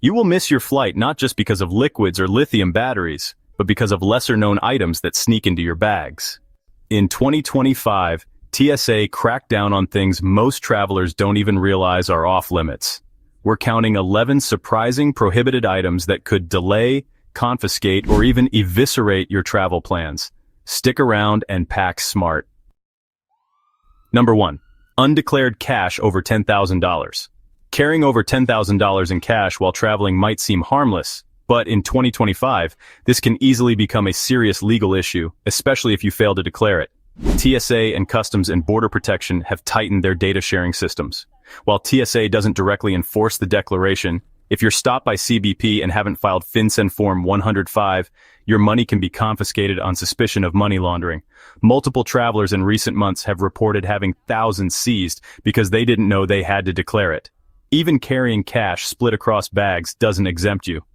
You will miss your flight not just because of liquids or lithium batteries, but because of lesser-known items that sneak into your bags. In 2025, TSA cracked down on things most travelers don't even realize are off-limits. We're counting 11 surprising prohibited items that could delay, confiscate, or even eviscerate your travel plans. Stick around and pack smart. Number 1. Undeclared cash over $10,000. Carrying over $10,000 in cash while traveling might seem harmless, but in 2025, this can easily become a serious legal issue, especially if you fail to declare it. TSA and Customs and Border Protection have tightened their data sharing systems. While TSA doesn't directly enforce the declaration, if you're stopped by CBP and haven't filed FinCEN Form 105, your money can be confiscated on suspicion of money laundering. Multiple travelers in recent months have reported having thousands seized because they didn't know they had to declare it. Even carrying cash split across bags doesn't exempt you.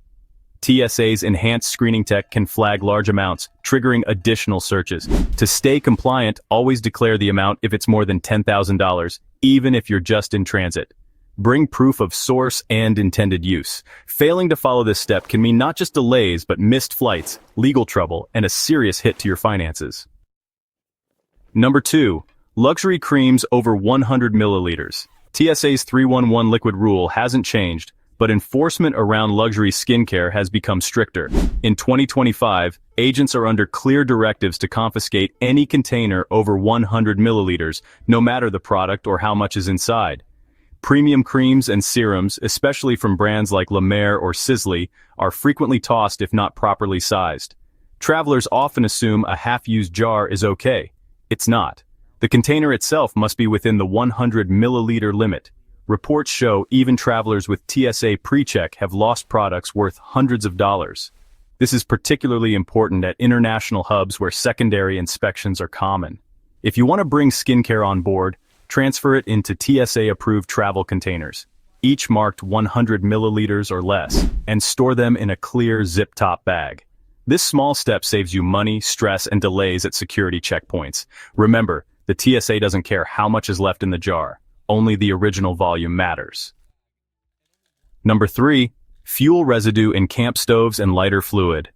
TSA's enhanced screening tech can flag large amounts, triggering additional searches. To stay compliant, always declare the amount if it's more than $10,000, even if you're just in transit. Bring proof of source and intended use. Failing to follow this step can mean not just delays, but missed flights, legal trouble, and a serious hit to your finances. Number 2. Luxury creams over 100 milliliters. TSA's 311 liquid rule hasn't changed, but enforcement around luxury skincare has become stricter. In 2025, agents are under clear directives to confiscate any container over 100 milliliters, no matter the product or how much is inside. Premium creams and serums, especially from brands like La Mer or Sisley, are frequently tossed if not properly sized. Travelers often assume a half-used jar is okay. It's not. The container itself must be within the 100 milliliter limit. Reports show even travelers with TSA pre-check have lost products worth hundreds of dollars. This is particularly important at international hubs where secondary inspections are common. If you want to bring skincare on board, transfer it into TSA-approved travel containers, each marked 100 milliliters or less, and store them in a clear zip-top bag. This small step saves you money, stress, and delays at security checkpoints. Remember, the TSA doesn't care how much is left in the jar. Only the original volume matters. Number 3. Fuel residue in camp stoves and lighter fluid.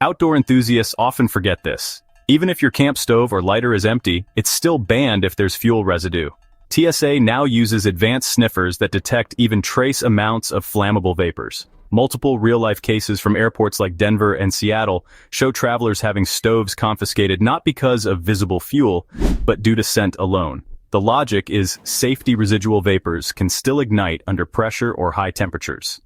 Outdoor enthusiasts often forget this. Even if your camp stove or lighter is empty, it's still banned if there's fuel residue. TSA now uses advanced sniffers that detect even trace amounts of flammable vapors. Multiple real-life cases from airports like Denver and Seattle show travelers having stoves confiscated not because of visible fuel, but due to scent alone. The logic is safety residual vapors can still ignite under pressure or high temperatures.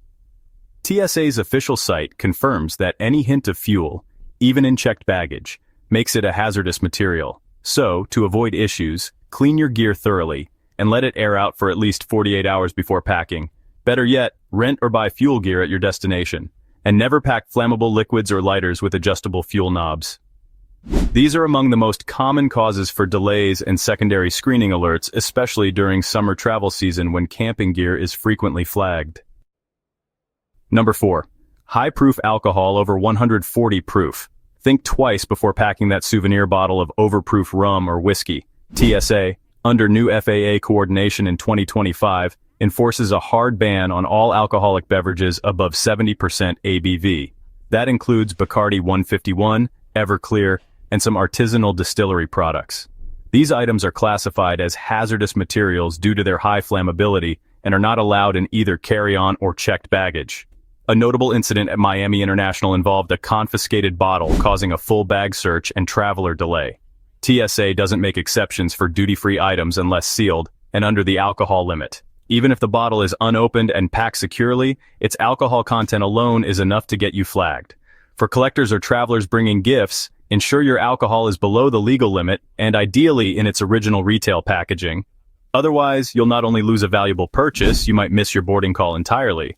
TSA's official site confirms that any hint of fuel, even in checked baggage, makes it a hazardous material. So, to avoid issues, clean your gear thoroughly and let it air out for at least 48 hours before packing. Better yet, rent or buy fuel gear at your destination. And never pack flammable liquids or lighters with adjustable fuel knobs. These are among the most common causes for delays and secondary screening alerts, especially during summer travel season when camping gear is frequently flagged. Number 4. High-proof alcohol over 140 proof. Think twice before packing that souvenir bottle of overproof rum or whiskey. TSA, under new FAA coordination in 2025, enforces a hard ban on all alcoholic beverages above 70% ABV. That includes Bacardi 151, Everclear, and some artisanal distillery products. These items are classified as hazardous materials due to their high flammability and are not allowed in either carry-on or checked baggage. A notable incident at Miami International involved a confiscated bottle causing a full bag search and traveler delay. TSA doesn't make exceptions for duty-free items unless sealed and under the alcohol limit. Even if the bottle is unopened and packed securely, its alcohol content alone is enough to get you flagged. For collectors or travelers bringing gifts, ensure your alcohol is below the legal limit and ideally in its original retail packaging. Otherwise, you'll not only lose a valuable purchase, you might miss your boarding call entirely.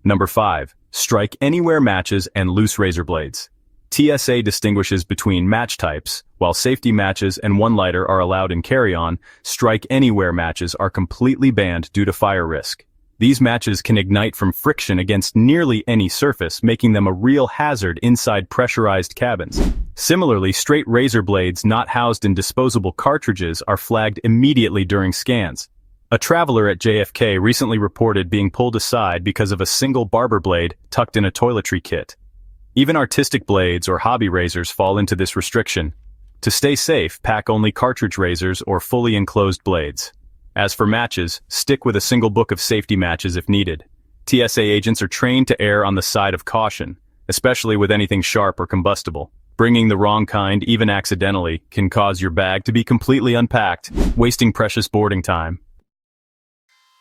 Number 5. Strike anywhere matches and loose razor blades. TSA distinguishes between match types. While safety matches and one lighter are allowed in carry-on, strike anywhere matches are completely banned due to fire risk. These matches can ignite from friction against nearly any surface, making them a real hazard inside pressurized cabins. Similarly, straight razor blades not housed in disposable cartridges are flagged immediately during scans. A traveler at JFK recently reported being pulled aside because of a single barber blade tucked in a toiletry kit. Even artistic blades or hobby razors fall into this restriction. To stay safe, pack only cartridge razors or fully enclosed blades. As for matches, stick with a single book of safety matches if needed. TSA agents are trained to err on the side of caution, especially with anything sharp or combustible. Bringing the wrong kind, even accidentally, can cause your bag to be completely unpacked, wasting precious boarding time.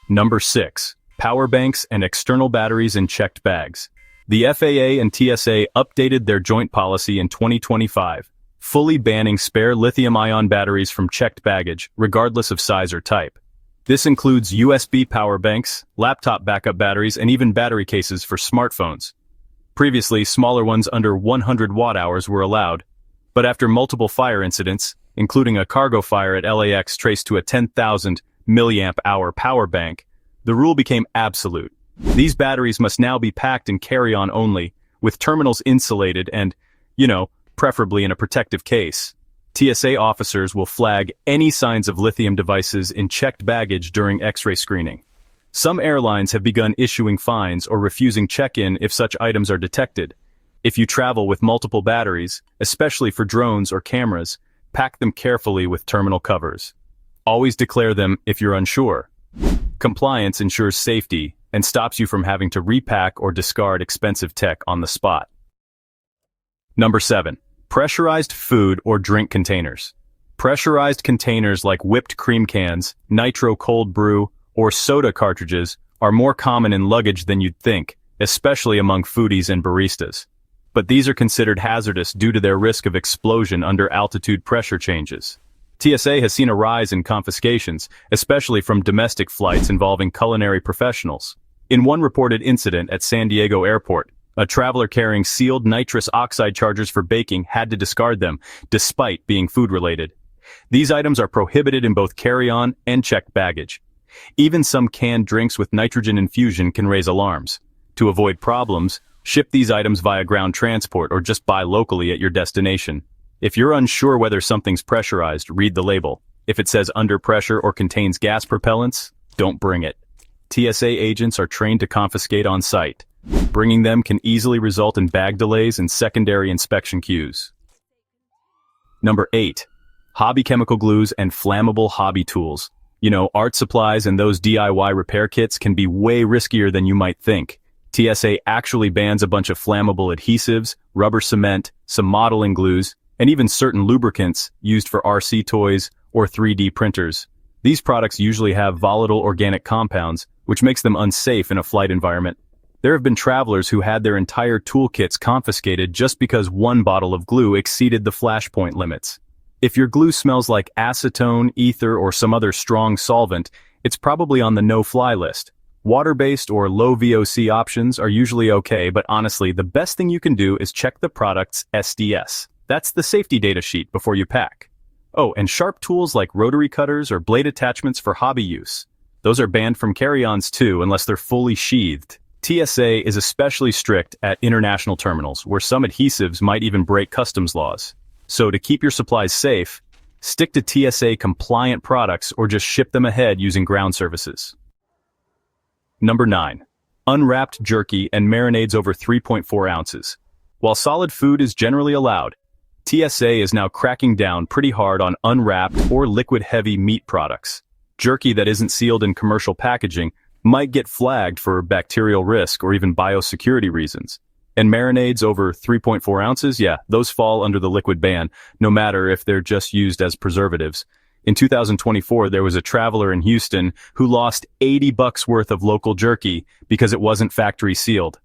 Number 6. Power banks and external batteries in checked bags. The FAA and TSA updated their joint policy in 2025, fully banning spare lithium-ion batteries from checked baggage, regardless of size or type. This includes USB power banks, laptop backup batteries, and even battery cases for smartphones. Previously, smaller ones under 100 watt-hours were allowed, but after multiple fire incidents, including a cargo fire at LAX traced to a 10,000 milliamp-hour power bank, the rule became absolute. These batteries must now be packed in carry-on only, with terminals insulated and, preferably in a protective case. TSA officers will flag any signs of lithium devices in checked baggage during X-ray screening. Some airlines have begun issuing fines or refusing check-in if such items are detected. If you travel with multiple batteries, especially for drones or cameras, pack them carefully with terminal covers. Always declare them if you're unsure. Compliance ensures safety and stops you from having to repack or discard expensive tech on the spot. Number 7. Pressurized food or drink containers. Pressurized containers like whipped cream cans, nitro cold brew, or soda cartridges are more common in luggage than you'd think, especially among foodies and baristas. But these are considered hazardous due to their risk of explosion under altitude pressure changes. TSA has seen a rise in confiscations, especially from domestic flights involving culinary professionals. In one reported incident at San Diego Airport, a traveler carrying sealed nitrous oxide chargers for baking had to discard them, despite being food-related. These items are prohibited in both carry-on and checked baggage. Even some canned drinks with nitrogen infusion can raise alarms. To avoid problems, ship these items via ground transport or just buy locally at your destination. If you're unsure whether something's pressurized, read the label. If it says under pressure or contains gas propellants, don't bring it. TSA agents are trained to confiscate on site. Bringing them can easily result in bag delays and secondary inspection queues. Number 8. Hobby chemical glues and flammable hobby tools. Art supplies and those DIY repair kits can be way riskier than you might think. TSA actually bans a bunch of flammable adhesives, rubber cement, some modeling glues, and even certain lubricants used for RC toys or 3D printers. These products usually have volatile organic compounds, which makes them unsafe in a flight environment. There have been travelers who had their entire toolkits confiscated just because one bottle of glue exceeded the flashpoint limits. If your glue smells like acetone, ether, or some other strong solvent, it's probably on the no-fly list. Water-based or low VOC options are usually okay, but honestly, the best thing you can do is check the product's SDS. That's the safety data sheet before you pack. Oh, and sharp tools like rotary cutters or blade attachments for hobby use. Those are banned from carry-ons too, unless they're fully sheathed. TSA is especially strict at international terminals, where some adhesives might even break customs laws. So to keep your supplies safe, stick to TSA-compliant products or just ship them ahead using ground services. Number 9. Unwrapped jerky and marinades over 3.4 ounces. While solid food is generally allowed, TSA is now cracking down pretty hard on unwrapped or liquid-heavy meat products. Jerky that isn't sealed in commercial packaging might get flagged for bacterial risk or even biosecurity reasons. And marinades over 3.4 ounces, those fall under the liquid ban, no matter if they're just used as preservatives. In 2024, there was a traveler in Houston who lost $80 worth of local jerky because it wasn't factory sealed.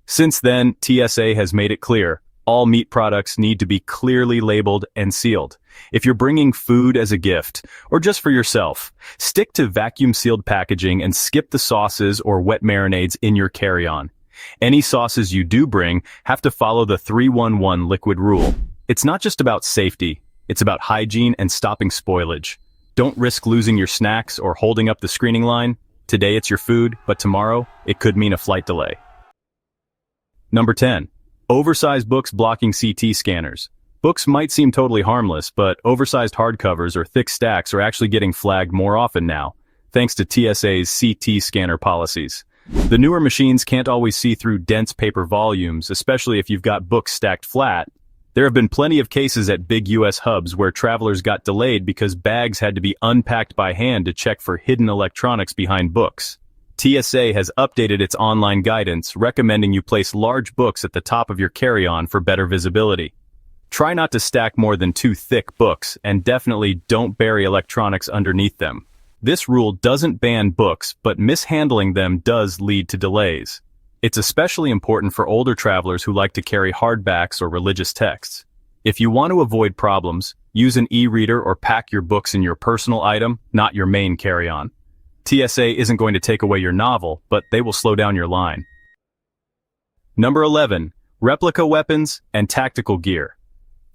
Since then, TSA has made it clear, all meat products need to be clearly labeled and sealed. If you're bringing food as a gift, or just for yourself, stick to vacuum-sealed packaging and skip the sauces or wet marinades in your carry-on. Any sauces you do bring have to follow the 3-1-1 liquid rule. It's not just about safety, it's about hygiene and stopping spoilage. Don't risk losing your snacks or holding up the screening line. Today it's your food, but tomorrow it could mean a flight delay. Number 10. Oversized books blocking CT scanners. Books might seem totally harmless, but oversized hardcovers or thick stacks are actually getting flagged more often now. thanks to TSA's CT scanner policies. The newer machines can't always see through dense paper volumes, especially if you've got books stacked flat. There have been plenty of cases at big US hubs where travelers got delayed because bags had to be unpacked by hand to check for hidden electronics behind books. TSA has updated its online guidance, recommending you place large books at the top of your carry-on for better visibility. Try not to stack more than 2 thick books, and definitely don't bury electronics underneath them. This rule doesn't ban books, but mishandling them does lead to delays. It's especially important for older travelers who like to carry hardbacks or religious texts. If you want to avoid problems, use an e-reader or pack your books in your personal item, not your main carry-on. TSA isn't going to take away your novel, but they will slow down your line. Number 11. Replica weapons and tactical gear.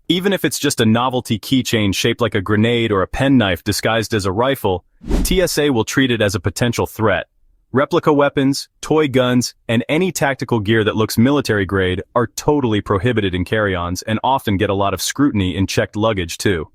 Even if it's just a novelty keychain shaped like a grenade or a penknife disguised as a rifle, TSA will treat it as a potential threat. Replica weapons, toy guns, and any tactical gear that looks military-grade are totally prohibited in carry-ons and often get a lot of scrutiny in checked luggage too.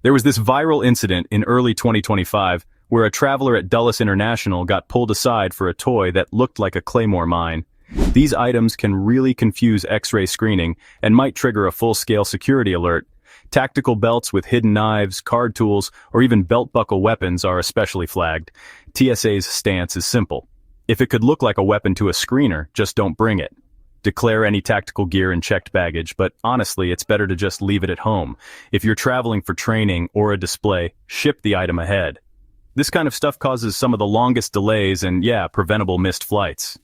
There was this viral incident in early 2025 where a traveler at Dulles International got pulled aside for a toy that looked like a claymore mine. These items can really confuse X-ray screening and might trigger a full-scale security alert. Tactical belts with hidden knives, card tools, or even belt-buckle weapons are especially flagged. TSA's stance is simple. If it could look like a weapon to a screener, just don't bring it. Declare any tactical gear in checked baggage, but honestly, it's better to just leave it at home. If you're traveling for training or a display, ship the item ahead. This kind of stuff causes some of the longest delays and, preventable missed flights.